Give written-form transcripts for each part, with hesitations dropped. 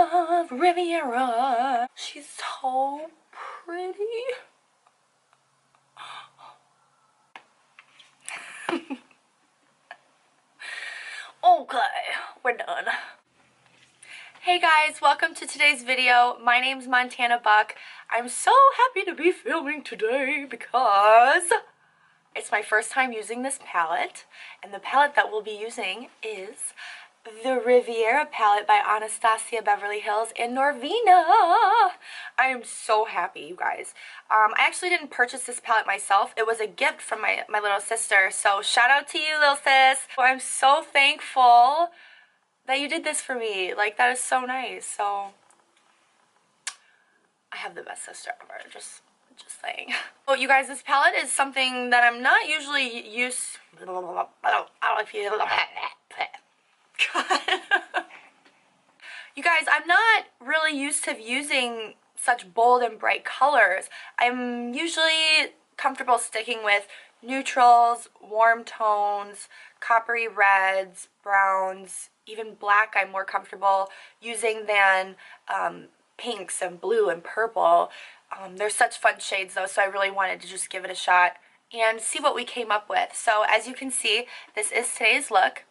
love Riviera. She's so pretty. Okay, we're done. Hey guys, welcome to today's video. My name's Montana Buck. I'm so happy to be filming today because it's my first time using this palette, and the palette that we'll be using is the Riviera Palette by Anastasia Beverly Hills and Norvina. I am so happy, you guys. I actually didn't purchase this palette myself. It was a gift from my little sister, so shout out to you, little sis. I'm so thankful that you did this for me. Like, that is so nice. So I have the best sister ever, just saying. Well, you guys, this palette is something that I'm not usually used. I don't know if you. You guys, I'm not really used to using such bold and bright colors. I'm usually comfortable sticking with neutrals, warm tones, coppery reds, browns, even black I'm more comfortable using than pinks and blue and purple. They're such fun shades though, so I really wanted to just give it a shot and see what we came up with. So as you can see, this is today's look.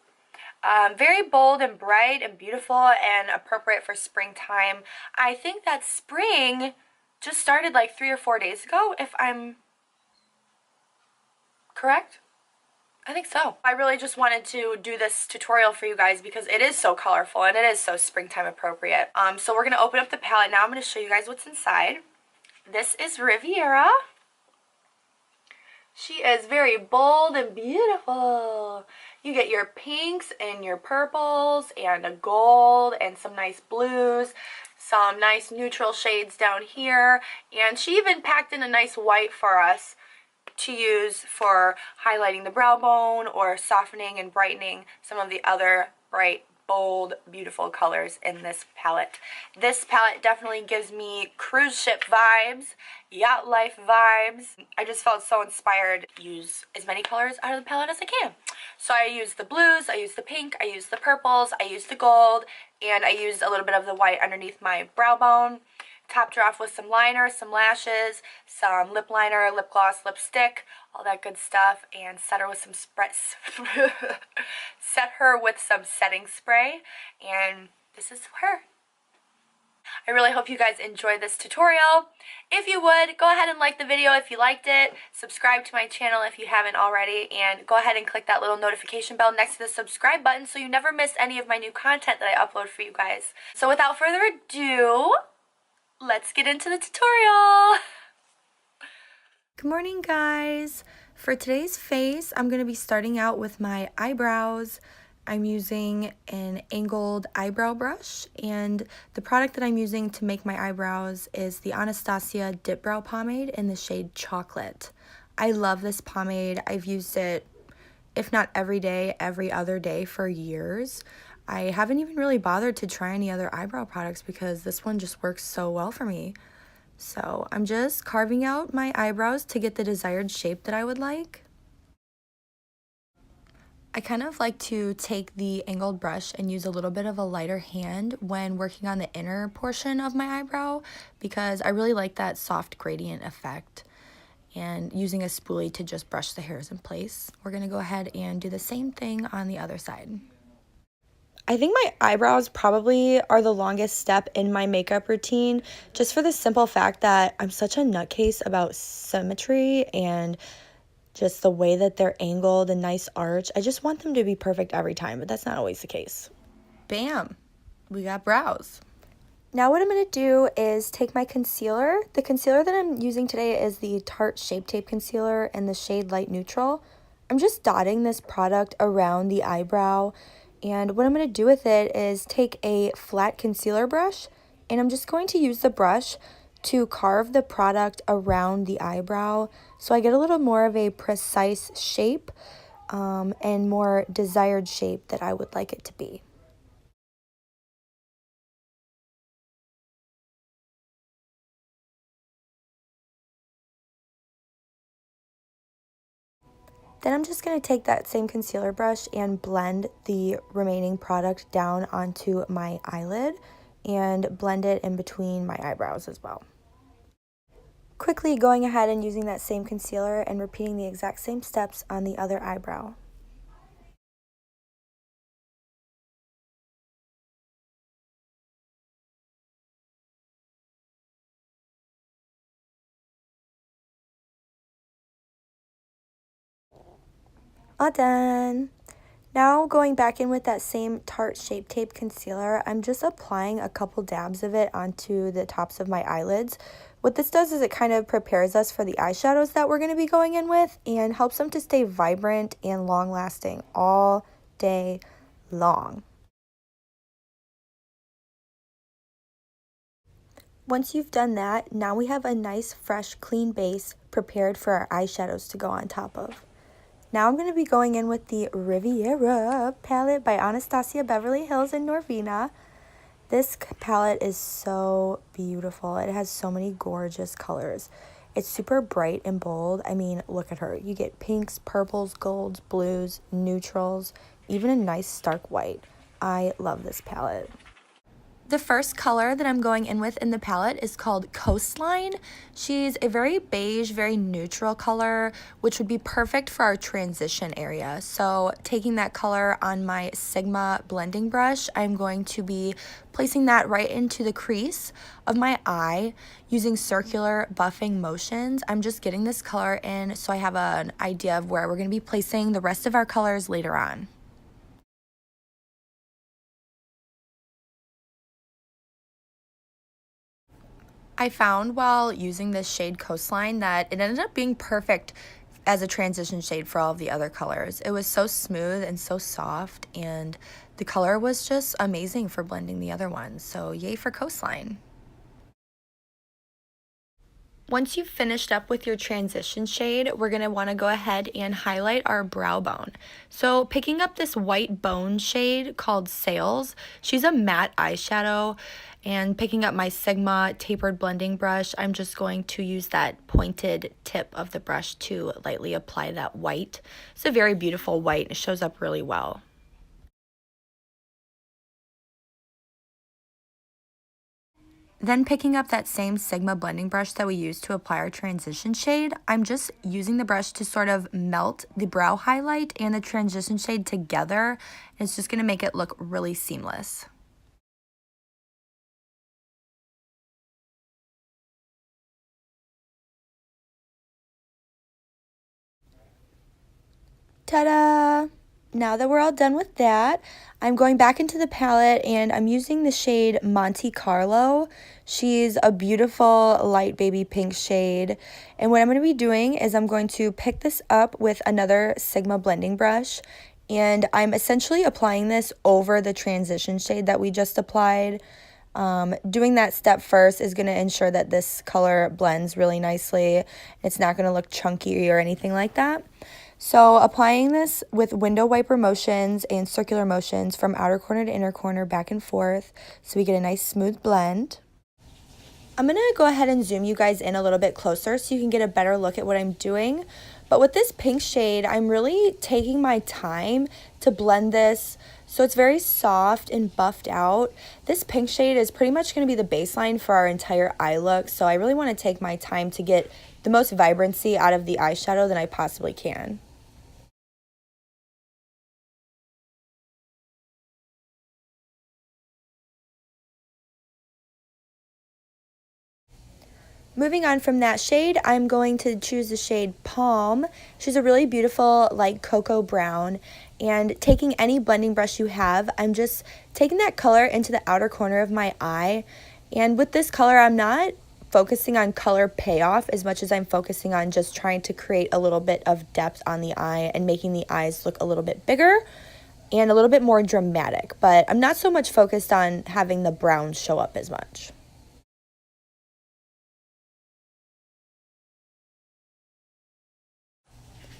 Very bold and bright and beautiful and appropriate for springtime. I think that spring just started like 3 or 4 days ago, if I'm correct. I think so. I really just wanted to do this tutorial for you guys because it is so colorful and it is so springtime appropriate. So we're going to open up the palette now. I'm going to show you guys what's inside. This is Riviera. She is very bold and beautiful. You get your pinks and your purples and a gold and some nice blues, some nice neutral shades down here, and she even packed in a nice white for us to use for highlighting the brow bone or softening and brightening some of the other bright, bold, beautiful colors in this palette. This palette definitely gives me cruise ship vibes, yacht life vibes. I just felt so inspired to use as many colors out of the palette as I can. So I used the blues, I used the pink, I used the purples, I used the gold, and I used a little bit of the white underneath my brow bone. Topped her off with some liner, some lashes, some lip liner, lip gloss, lipstick, all that good stuff, and set her with some setting spray, and this is her. I really hope you guys enjoyed this tutorial. If you would, go ahead and like the video if you liked it, subscribe to my channel if you haven't already, and go ahead and click that little notification bell next to the subscribe button so you never miss any of my new content that I upload for you guys. So without further ado, let's get into the tutorial. Good morning, guys. For today's face, I'm going to be starting out with my eyebrows. I'm using an angled eyebrow brush, and the product that I'm using to make my eyebrows is the Anastasia Dipbrow pomade in the shade Chocolate. I love this pomade. I've used it, if not every day, every other day for years. I haven't even really bothered to try any other eyebrow products because this one just works so well for me. So I'm just carving out my eyebrows to get the desired shape that I would like. I kind of like to take the angled brush and use a little bit of a lighter hand when working on the inner portion of my eyebrow because I really like that soft gradient effect, and using a spoolie to just brush the hairs in place. We're going to go ahead and do the same thing on the other side. I think my eyebrows probably are the longest step in my makeup routine, just for the simple fact that I'm such a nutcase about symmetry and just the way that they're angled and nice arch. I just want them to be perfect every time, but that's not always the case. Bam! We got brows. Now what I'm going to do is take my concealer. The concealer that I'm using today is the Tarte Shape Tape Concealer in the shade Light Neutral. I'm just dotting this product around the eyebrow, and what I'm going to do with it is take a flat concealer brush, and I'm just going to use the brush to carve the product around the eyebrow so I get a little more of a precise shape and more desired shape that I would like it to be. Then I'm just going to take that same concealer brush and blend the remaining product down onto my eyelid. and blend it in between my eyebrows as well. Quickly going ahead and using that same concealer and repeating the exact same steps on the other eyebrow. All done. Now going back in with that same Tarte Shape Tape concealer, I'm just applying a couple dabs of it onto the tops of my eyelids. What this does is it kind of prepares us for the eyeshadows that we're going to be going in with and helps them to stay vibrant and long lasting all day long. Once you've done that, now we have a nice fresh clean base prepared for our eyeshadows to go on top of. Now I'm going to be going in with the Riviera Palette by Anastasia Beverly Hills and Norvina. This palette is so beautiful. It has so many gorgeous colors. It's super bright and bold. I mean, look at her. You get pinks, purples, golds, blues, neutrals, even a nice stark white. I love this palette. The first color that I'm going in with in the palette is called Coastline. She's a very beige, very neutral color, which would be perfect for our transition area. So taking that color on my Sigma blending brush, I'm going to be placing that right into the crease of my eye using circular buffing motions. I'm just getting this color in so I have an idea of where we're going to be placing the rest of our colors later on. I found while using this shade Coastline that it ended up being perfect as a transition shade for all of the other colors. It was so smooth and so soft, and the color was just amazing for blending the other ones. So yay for Coastline. Once you've finished up with your transition shade, we're going to want to go ahead and highlight our brow bone. So picking up this white bone shade called Sails, she's a matte eyeshadow, and picking up my Sigma tapered blending brush, I'm just going to use that pointed tip of the brush to lightly apply that white. It's a very beautiful white, and it shows up really well. Then picking up that same Sigma blending brush that we used to apply our transition shade, I'm just using the brush to sort of melt the brow highlight and the transition shade together. It's just going to make it look really seamless. Ta-da! Now that we're all done with that, I'm going back into the palette and I'm using the shade Monte Carlo. She's a beautiful light baby pink shade. And what I'm going to be doing is I'm going to pick this up with another Sigma blending brush. And I'm essentially applying this over the transition shade that we just applied. Doing that step first is going to ensure that this color blends really nicely. It's not going to look chunky or anything like that. So applying this with window wiper motions and circular motions from outer corner to inner corner, back and forth, so we get a nice smooth blend. I'm going to go ahead and zoom you guys in a little bit closer so you can get a better look at what I'm doing. But with this pink shade, I'm really taking my time to blend this so it's very soft and buffed out. This pink shade is pretty much going to be the baseline for our entire eye look, so I really want to take my time to get the most vibrancy out of the eyeshadow that I possibly can. Moving on from that shade, I'm going to choose the shade Palm. She's a really beautiful light cocoa brown, and taking any blending brush you have, I'm just taking that color into the outer corner of my eye. And with this color, I'm not focusing on color payoff as much as I'm focusing on just trying to create a little bit of depth on the eye and making the eyes look a little bit bigger and a little bit more dramatic. But I'm not so much focused on having the brown show up as much.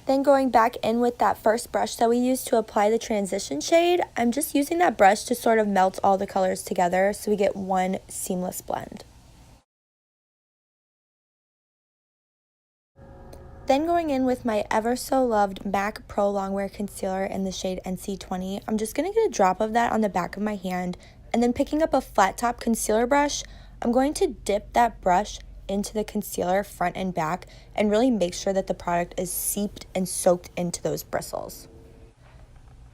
Then going back in with that first brush that we used to apply the transition shade, I'm just using that brush to sort of melt all the colors together so we get one seamless blend. Then going in with my ever so loved MAC Pro Longwear Concealer in the shade NC20, I'm just going to get a drop of that on the back of my hand, And then picking up a flat top concealer brush, I'm going to dip that brush into the concealer front and back and really make sure that the product is seeped and soaked into those bristles.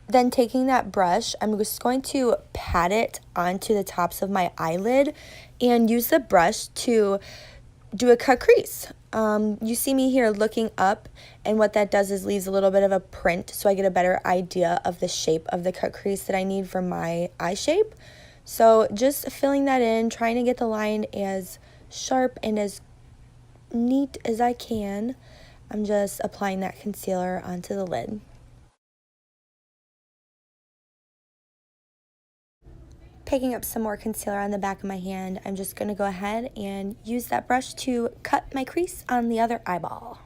Then taking that brush, I'm just going to pat it onto the tops of my eyelid and use the brush to do a cut crease. You see me here looking up, and what that does is leaves a little bit of a print so I get a better idea of the shape of the cut crease that I need for my eye shape. So just filling that in, trying to get the line as sharp and as neat as I can. I'm just applying that concealer onto the lid. Picking up some more concealer on the back of my hand, I'm just going to go ahead and use that brush to cut my crease on the other eyeball.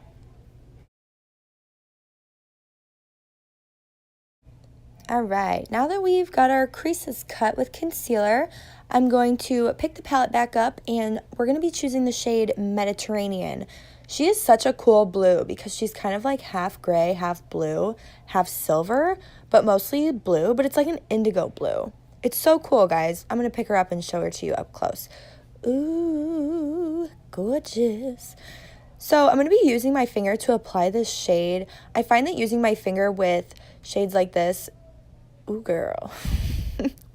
Alright, now that we've got our creases cut with concealer, I'm going to pick the palette back up and we're going to be choosing the shade Mediterranean. She is such a cool blue because she's kind of like half gray, half blue, half silver, but mostly blue, but it's like an indigo blue. It's so cool, guys. I'm going to pick her up and show her to you up close. Ooh, gorgeous. So I'm going to be using my finger to apply this shade. I find that using my finger with shades like this, ooh girl,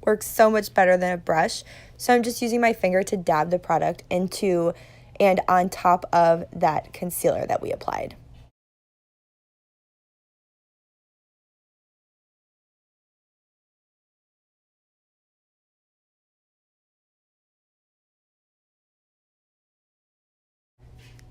works so much better than a brush. So I'm just using my finger to dab the product into and on top of that concealer that we applied.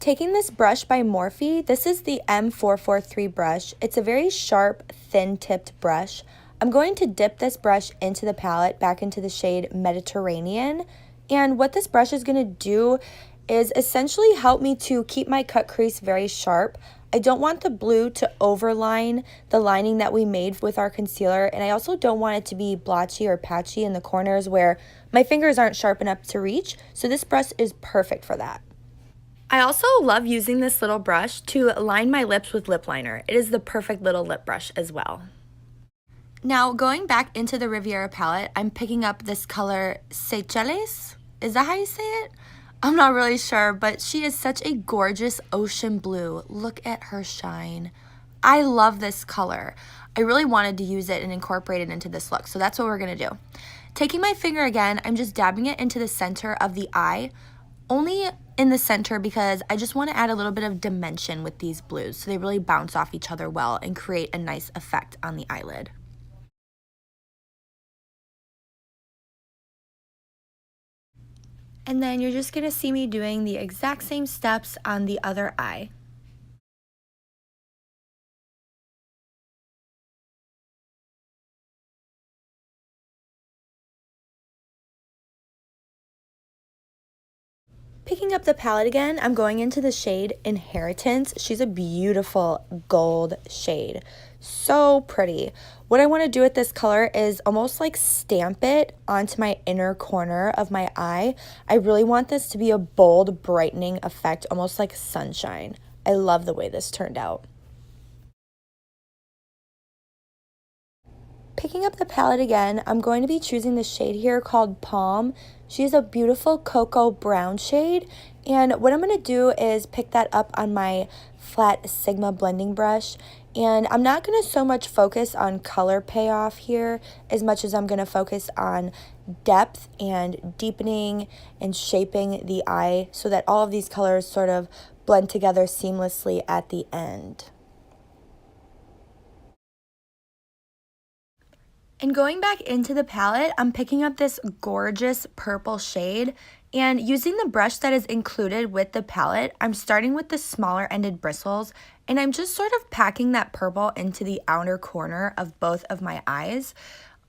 Taking this brush by Morphe, this is the M443 brush. It's a very sharp, thin-tipped brush. I'm going to dip this brush into the palette, back into the shade Mediterranean. And what this brush is going to do is essentially help me to keep my cut crease very sharp. I don't want the blue to overline the lining that we made with our concealer, and I also don't want it to be blotchy or patchy in the corners where my fingers aren't sharp enough to reach. So this brush is perfect for that. I also love using this little brush to line my lips with lip liner. It is the perfect little lip brush as well. Now, going back into the Riviera palette, I'm picking up this color Seychelles. Is that how you say it? I'm not really sure, but she is such a gorgeous ocean blue. Look at her shine. I love this color. I really wanted to use it and incorporate it into this look, so that's what we're going to do. Taking my finger again, I'm just dabbing it into the center of the eye. Only in the center because I just want to add a little bit of dimension with these blues so they really bounce off each other well and create a nice effect on the eyelid. And then you're just going to see me doing the exact same steps on the other eye. Picking up the palette again, I'm going into the shade Inheritance. She's a beautiful gold shade. So pretty. What I want to do with this color is almost like stamp it onto my inner corner of my eye. I really want this to be a bold, brightening effect, almost like sunshine. I love the way this turned out. Picking up the palette again, I'm going to be choosing the shade here called Palm. She's a beautiful cocoa brown shade, and what I'm going to do is pick that up on my flat Sigma blending brush, and I'm not going to so much focus on color payoff here as much as I'm going to focus on depth and deepening and shaping the eye so that all of these colors sort of blend together seamlessly at the end. And going back into the palette, I'm picking up this gorgeous purple shade, and using the brush that is included with the palette, I'm starting with the smaller ended bristles, and I'm just sort of packing that purple into the outer corner of both of my eyes.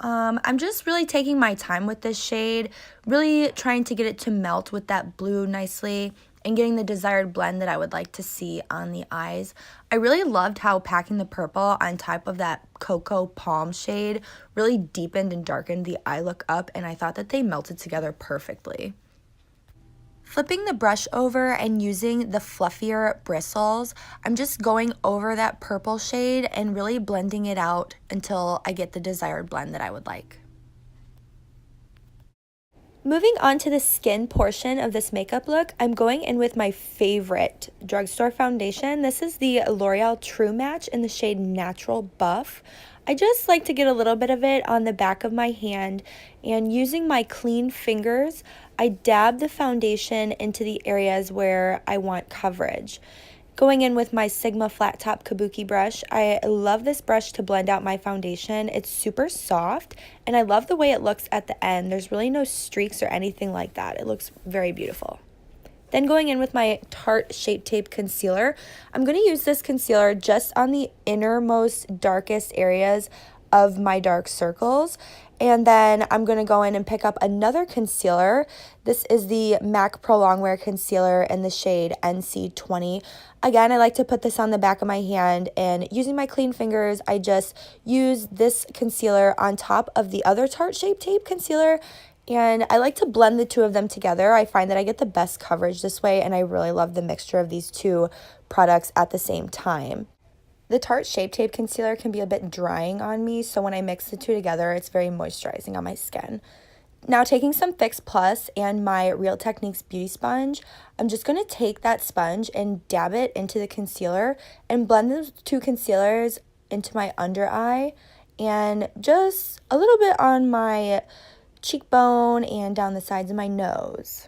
I'm just really taking my time with this shade, really trying to get it to melt with that blue nicely and getting the desired blend that I would like to see on the eyes. I really loved how packing the purple on top of that cocoa palm shade really deepened and darkened the eye look up, and I thought that they melted together perfectly. Flipping the brush over and using the fluffier bristles, I'm just going over that purple shade and really blending it out until I get the desired blend that I would like. Moving on to the skin portion of this makeup look, I'm going in with my favorite drugstore foundation. This is the L'Oreal True Match in the shade Natural Buff. I just like to get a little bit of it on the back of my hand, and using my clean fingers, I dab the foundation into the areas where I want coverage. Going in with my Sigma Flat Top Kabuki brush, I love this brush to blend out my foundation. It's super soft, and I love the way it looks at the end. There's really no streaks or anything like that. It looks very beautiful. Then going in with my Tarte Shape Tape Concealer, I'm going to use this concealer just on the innermost, darkest areas of my dark circles. And then I'm going to go in and pick up another concealer. This is the MAC Pro Longwear Concealer in the shade NC20. Again, I like to put this on the back of my hand, and using my clean fingers, I just use this concealer on top of the other Tarte Shape Tape Concealer, and I like to blend the two of them together. I find that I get the best coverage this way, and I really love the mixture of these two products at the same time. The Tarte Shape Tape Concealer can be a bit drying on me, so when I mix the two together, it's very moisturizing on my skin. Now, taking some Fix Plus and my Real Techniques Beauty Sponge, I'm just going to take that sponge and dab it into the concealer and blend those two concealers into my under eye and just a little bit on my cheekbone and down the sides of my nose.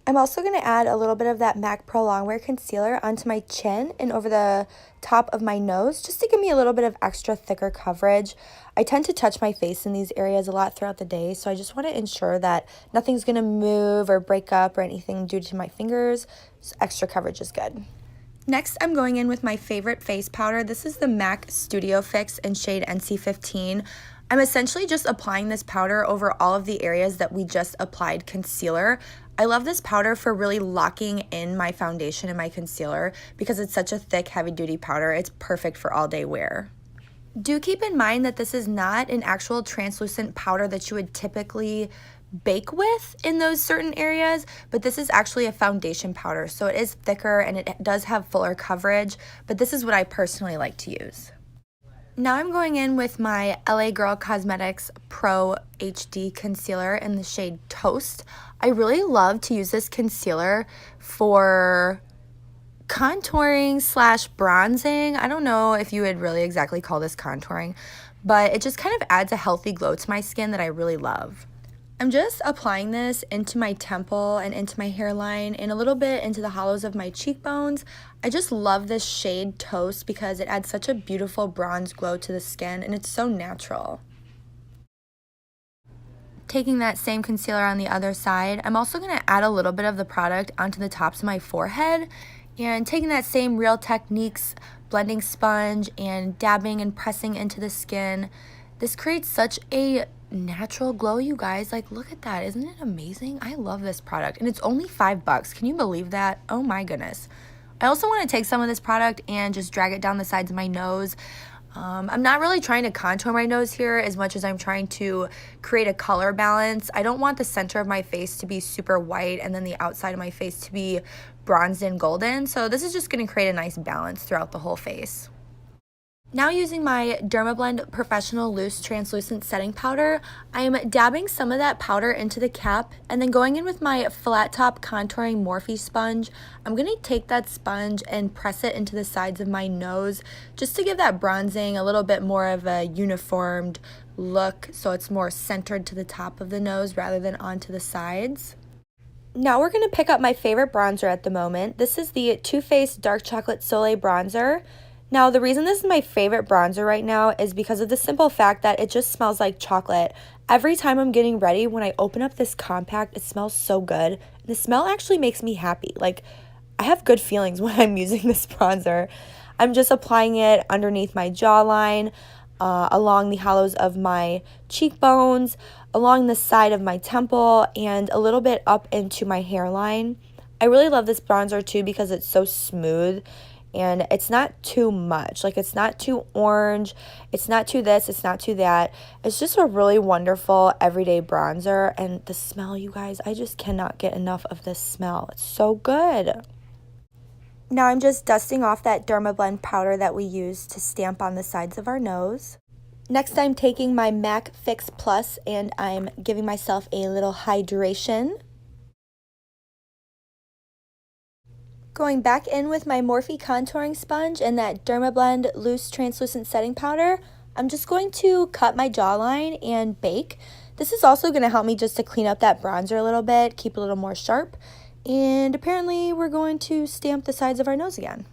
I'm also going to add a little bit of that MAC Pro Longwear Concealer onto my chin and over the top of my nose, just to give me a little bit of extra thicker coverage. I tend to touch my face in these areas a lot throughout the day, so I just want to ensure that nothing's going to move or break up or anything due to my fingers, so extra coverage is good. Next, I'm going in with my favorite face powder. This is the MAC Studio Fix in shade NC15. I'm essentially just applying this powder over all of the areas that we just applied concealer. I love this powder for really locking in my foundation and my concealer because it's such a thick, heavy-duty powder. It's perfect for all-day wear. Do keep in mind that this is not an actual translucent powder that you would typically bake with in those certain areas, but this is actually a foundation powder, so it is thicker and it does have fuller coverage, but this is what I personally like to use. Now I'm going in with my LA Girl Cosmetics Pro HD Concealer in the shade Toast. I really love to use this concealer for contouring slash bronzing. I don't know if you would really exactly call this contouring, but it just kind of adds a healthy glow to my skin that I really love. I'm just applying this into my temple and into my hairline and a little bit into the hollows of my cheekbones. I just love this shade Toast because it adds such a beautiful bronze glow to the skin and it's so natural. Taking that same concealer on the other side, I'm also going to add a little bit of the product onto the tops of my forehead, and taking that same Real Techniques blending sponge and dabbing and pressing into the skin. This creates such a natural glow, you guys. Like, look at that. Isn't it amazing? I love this product, and it's only $5. Can you believe that? Oh my goodness. I also want to take some of this product and just drag it down the sides of my nose. I'm not really trying to contour my nose here as much as I'm trying to create a color balance. I don't want the center of my face to be super white and then the outside of my face to be bronzed and golden. So this is just going to create a nice balance throughout the whole face. Now using my Dermablend Professional Loose Translucent Setting Powder, I am dabbing some of that powder into the cap and then going in with my Flat Top Contouring Morphe Sponge. I'm going to take that sponge and press it into the sides of my nose just to give that bronzing a little bit more of a uniformed look, so it's more centered to the top of the nose rather than onto the sides. Now we're going to pick up my favorite bronzer at the moment. This is the Too Faced Dark Chocolate Soleil Bronzer. Now, the reason this is my favorite bronzer right now is because of the simple fact that it just smells like chocolate. Every time I'm getting ready, when I open up this compact, it smells so good. The smell actually makes me happy. Like, I have good feelings when I'm using this bronzer. I'm just applying it underneath my jawline, along the hollows of my cheekbones, along the side of my temple, and a little bit up into my hairline. I really love this bronzer too because it's so smooth. And it's not too much. Like, it's not too orange. It's not too this. It's not too that. It's just a really wonderful everyday bronzer. And the smell, you guys, I just cannot get enough of this smell. It's so good. Now I'm just dusting off that Dermablend powder that we used to stamp on the sides of our nose. Next, I'm taking my MAC Fix Plus and I'm giving myself a little hydration. Going back in with my Morphe contouring sponge and that Dermablend loose translucent setting powder, I'm just going to cut my jawline and bake. This is also going to help me just to clean up that bronzer a little bit, keep it a little more sharp. And apparently we're going to stamp the sides of our nose again.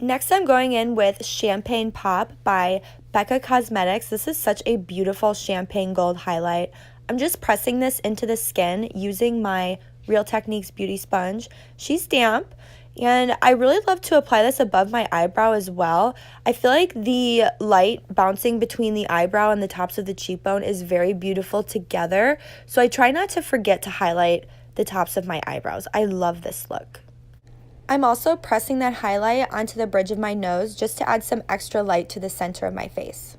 Next, I'm going in with Champagne Pop by Becca Cosmetics. This is such a beautiful champagne gold highlight. I'm just pressing this into the skin using my Real Techniques Beauty Sponge. She's damp, and I really love to apply this above my eyebrow as well. I feel like the light bouncing between the eyebrow and the tops of the cheekbone is very beautiful together, so I try not to forget to highlight the tops of my eyebrows. I love this look. I'm also pressing that highlight onto the bridge of my nose just to add some extra light to the center of my face.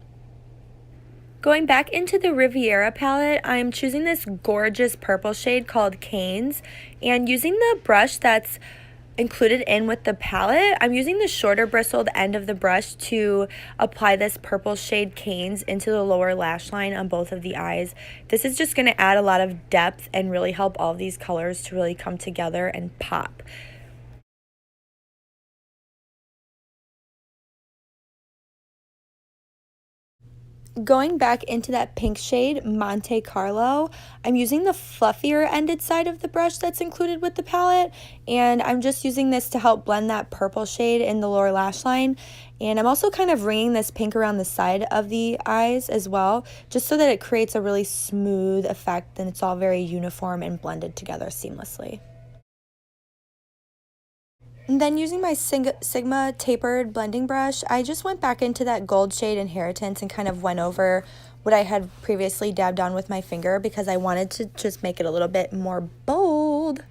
Going back into the Riviera palette, I'm choosing this gorgeous purple shade called Canes, and using the brush that's included in with the palette, I'm using the shorter bristled end of the brush to apply this purple shade Canes into the lower lash line on both of the eyes. This is just going to add a lot of depth and really help all of these colors to really come together and pop. Going back into that pink shade, Monte Carlo, I'm using the fluffier ended side of the brush that's included with the palette, and I'm just using this to help blend that purple shade in the lower lash line. And I'm also kind of ringing this pink around the side of the eyes as well, just so that it creates a really smooth effect and it's all very uniform and blended together seamlessly. And then using my Sigma tapered blending brush, I just went back into that gold shade Inheritance and kind of went over what I had previously dabbed on with my finger because I wanted to just make it a little bit more bold.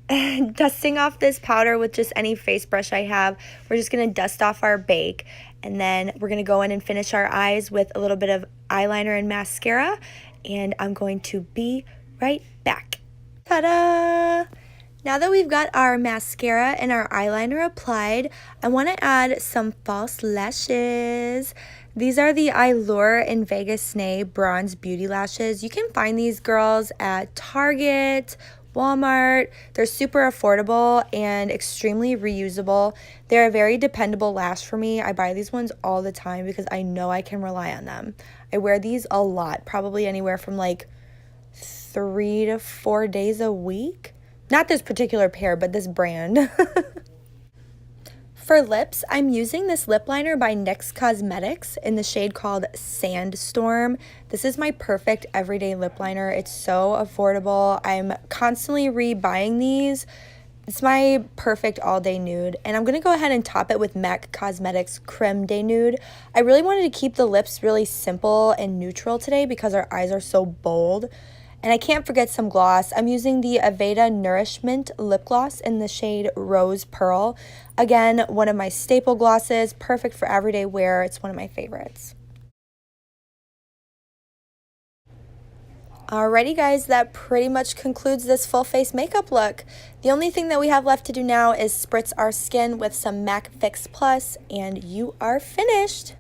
Dusting off this powder with just any face brush I have, we're just going to dust off our bake. And then we're going to go in and finish our eyes with a little bit of eyeliner and mascara. And I'm going to be right back. Ta-da! Now that we've got our mascara and our eyeliner applied, I want to add some false lashes. These are the Allure in Vegas Snay Bronze Beauty Lashes. You can find these girls at Target, Walmart. They're super affordable and extremely reusable. They're a very dependable lash for me. I buy these ones all the time because I know I can rely on them. I wear these a lot, probably anywhere from like 3 to 4 days a week. Not this particular pair, but this brand. For lips, I'm using this lip liner by NYX Cosmetics in the shade called Sandstorm. This is my perfect everyday lip liner. It's so affordable. I'm constantly rebuying these. It's my perfect all-day nude. And I'm going to go ahead and top it with MAC Cosmetics Creme de Nude. I really wanted to keep the lips really simple and neutral today because our eyes are so bold. And I can't forget some gloss. I'm using the Aveda Nourish-mint lip gloss in the shade Rose Pearl. Again, one of my staple glosses, perfect for everyday wear. It's one of my favorites. Alrighty guys, that pretty much concludes this full face makeup look. The only thing that we have left to do now is spritz our skin with some MAC Fix Plus, and you are finished.